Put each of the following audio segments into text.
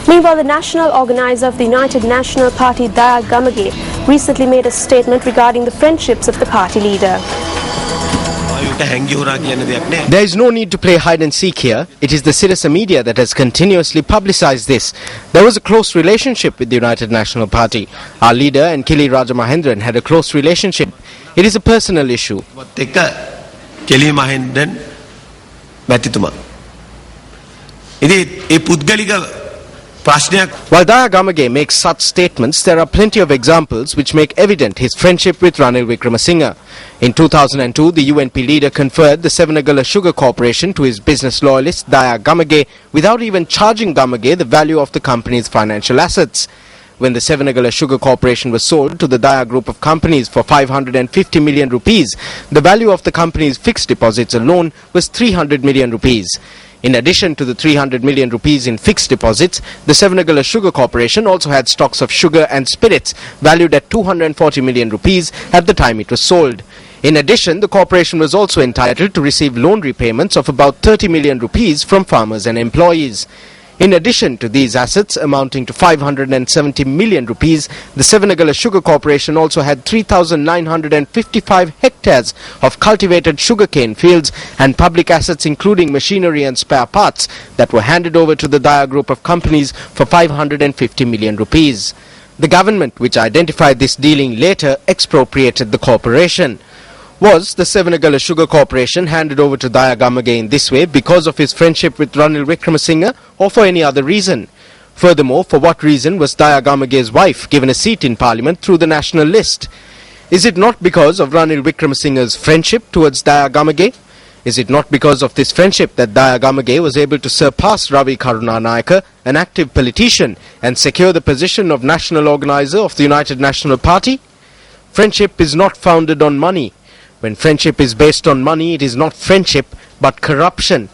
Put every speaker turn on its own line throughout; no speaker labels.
Meanwhile, the national organizer of the United National Party, Daya Gamage, recently made a statement regarding the friendships of the party leader.
There is no need to play hide and seek here. It is the Sirasa media that has continuously publicized this. There was a close relationship with the United National Party. Our leader and Kili Rajamahendran had a close relationship. It is a personal issue. While Daya Gamage makes such statements, there are plenty of examples which make evident his friendship with Ranil Wickremesinghe. In 2002, the UNP leader conferred the Sevenagala Sugar Corporation to his business loyalist Daya Gamage without even charging Gamage the value of the company's financial assets. When the Sevenagala Sugar Corporation was sold to the Daya group of companies for 550 million rupees, the value of the company's fixed deposits alone was 300 million rupees. In addition to the 300 million rupees in fixed deposits, the Sevenagala Sugar Corporation also had stocks of sugar and spirits valued at 240 million rupees at the time it was sold. In addition, the corporation was also entitled to receive loan repayments of about 30 million rupees from farmers and employees. In addition to these assets amounting to 570 million rupees, the Sevenagala Sugar Corporation also had 3,955 hectares of cultivated sugarcane fields and public assets including machinery and spare parts that were handed over to the Daya group of companies for 550 million rupees. The government, which identified this dealing later, expropriated the corporation. Was the Sevenagala Sugar Corporation handed over to Daya Gamage in this way because of his friendship with Ranil Wickremesinghe or for any other reason? Furthermore, for what reason was Daya Gamage's wife given a seat in Parliament through the national list? Is it not because of Ranil Wickremesinghe's friendship towards Daya Gamage? Is it not because of this friendship that Daya Gamage was able to surpass Ravi Karunanayake, an active politician, and secure the position of national organizer of the United National Party? Friendship is not founded on money. When friendship is based on money, it is not friendship, but corruption.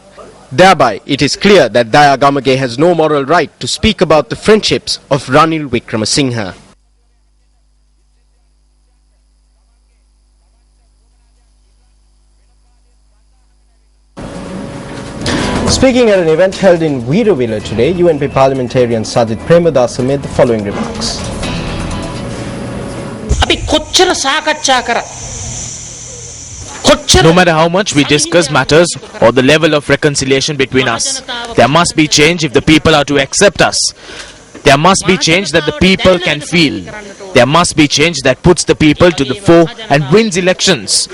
Thereby, it is clear that Daya Gamage has no moral right to speak about the friendships of Ranil Wickremesinghe. Speaking at an event held in Veeravilla today, UNP parliamentarian Sajid Premadasa made the following remarks.
No matter how much we discuss matters or the level of reconciliation between us, there must be change if the people are to accept us. There must be change that the people can feel. There must be change that puts the people to the fore and wins elections.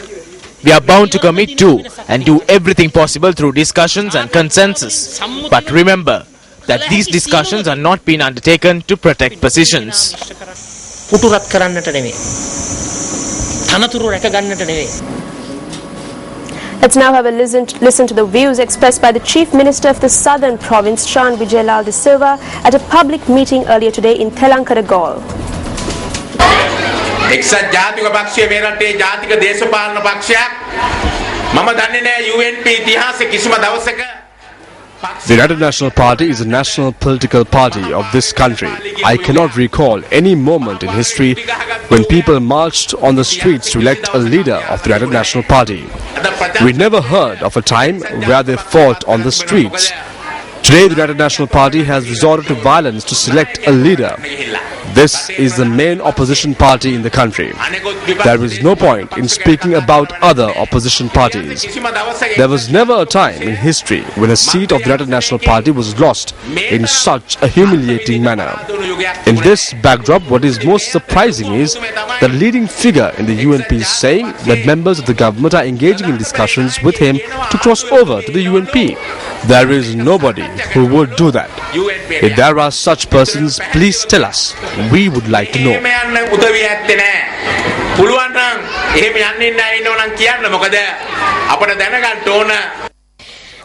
We are bound to commit to and do everything possible through discussions and consensus. But remember that these discussions are not being undertaken to protect positions.
Let's now have a listen to the views expressed by the Chief Minister of the Southern Province, Shan Vijayalal de Silva, at a public meeting earlier today in Telankara Gaol.
The United National Party is a national political party of this country. I cannot recall any moment in history when people marched on the streets to elect a leader of the United National Party. We never heard of a time where they fought on the streets. Today, the United National Party has resorted to violence to select a leader. This is the main opposition party in the country. There is no point in speaking about other opposition parties. There was never a time in history when a seat of the United National Party was lost in such a humiliating manner. In this backdrop, what is most surprising is the leading figure in the UNP is saying that members of the government are engaging in discussions with him to cross over to the UNP. There is nobody who would do that. If there are such persons, please tell us. We would like to know.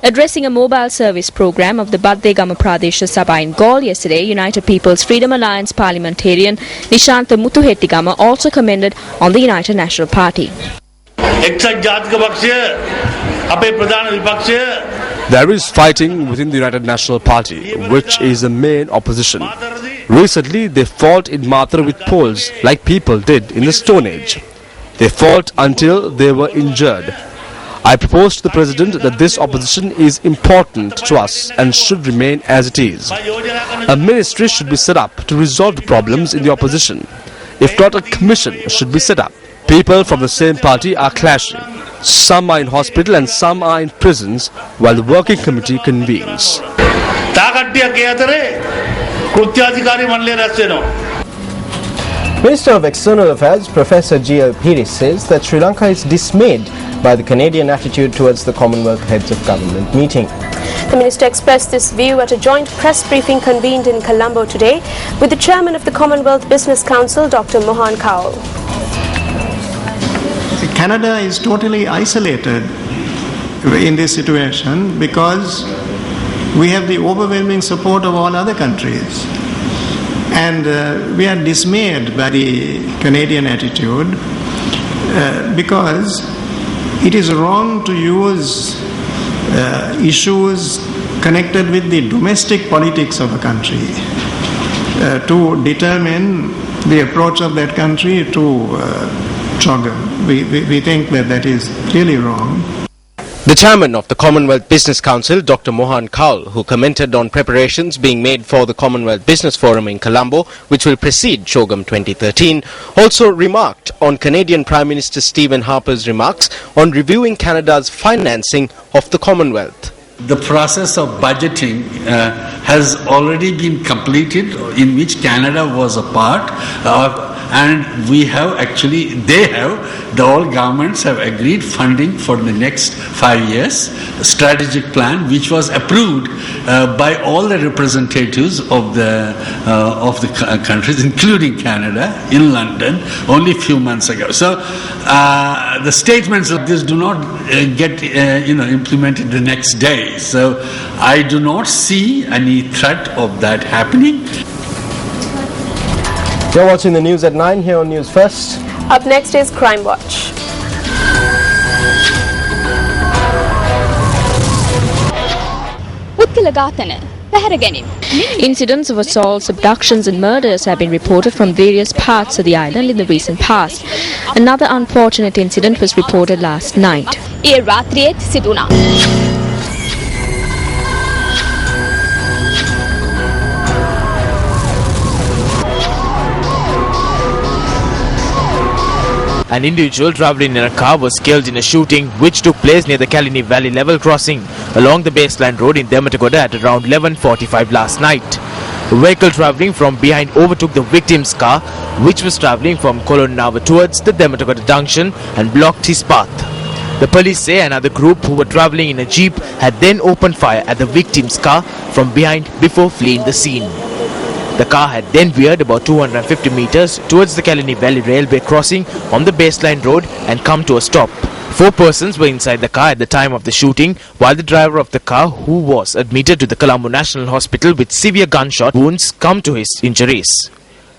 Addressing a mobile service program of the Baddegama Pradesha Sabha in Gaul yesterday, United People's Freedom Alliance parliamentarian Nishantha Muthuhettigama also commended on the United National Party.
There is fighting within the United National Party, which is the main opposition. Recently, they fought in Matra with poles like people did in the Stone Age. They fought until they were injured. I propose to the President that this opposition is important to us and should remain as it is. A ministry should be set up to resolve the problems in the opposition. If not, a commission should be set up. People from the same party are clashing. Some are in hospital and some are in prisons while the working committee convenes.
Minister of External Affairs Professor Peiris says that Sri Lanka is dismayed by the Canadian attitude towards the Commonwealth Heads of Government meeting.
The minister expressed this view at a joint press briefing convened in Colombo today with the chairman of the Commonwealth Business Council, Dr. Mohan Kaul.
Canada is totally isolated in this situation because we have the overwhelming support of all other countries. And we are dismayed by the Canadian attitude because it is wrong to use issues connected with the domestic politics of a country to determine the approach of that country to SOGM. We think that is clearly wrong.
The chairman of the Commonwealth Business Council, Dr. Mohan Kaul, who commented on preparations being made for the Commonwealth Business Forum in Colombo, which will precede SOGM 2013, also remarked on Canadian Prime Minister Stephen Harper's remarks on reviewing Canada's financing of the Commonwealth.
The process of budgeting has already been completed, in which Canada was a part and we have actually, all governments have agreed funding for the next 5 years, a strategic plan which was approved by all the representatives of the countries, including Canada, in London, only a few months ago. So the statements of this do not get implemented the next day. So I do not see any threat of that happening.
You're watching the news at 9 here on News First.
Up next is Crime Watch.
Incidents of assaults, abductions and murders have been reported from various parts of the island in the recent past. Another unfortunate incident was reported last night.
An individual travelling in a car was killed in a shooting which took place near the Kalini Valley level crossing along the baseline road in Dematagoda at around 11:45 last night. A vehicle travelling from behind overtook the victim's car, which was travelling from Kolonava towards the Dematagoda junction, and blocked his path. The police say another group who were travelling in a jeep had then opened fire at the victim's car from behind before fleeing the scene. The car had then veered about 250 meters towards the Kalini Valley railway crossing on the baseline road and come to a stop. 4 persons were inside the car at the time of the shooting, while the driver of the car, who was admitted to the Colombo National Hospital with severe gunshot wounds, come to his injuries.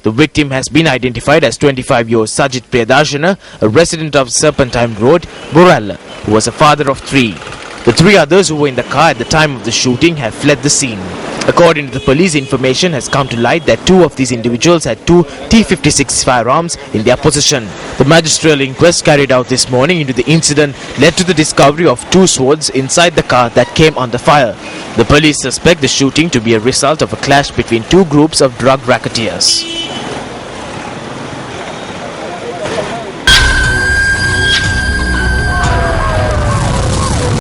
The victim has been identified as 25-year-old Sajid Priyadarshana, a resident of Serpentine Road, Boralla, who was a father of 3. The 3 others who were in the car at the time of the shooting have fled the scene. According to the police, information has come to light that 2 of these individuals had 2 T-56 firearms in their possession. The magisterial inquest carried out this morning into the incident led to the discovery of 2 swords inside the car that came under fire. The police suspect the shooting to be a result of a clash between 2 groups of drug racketeers.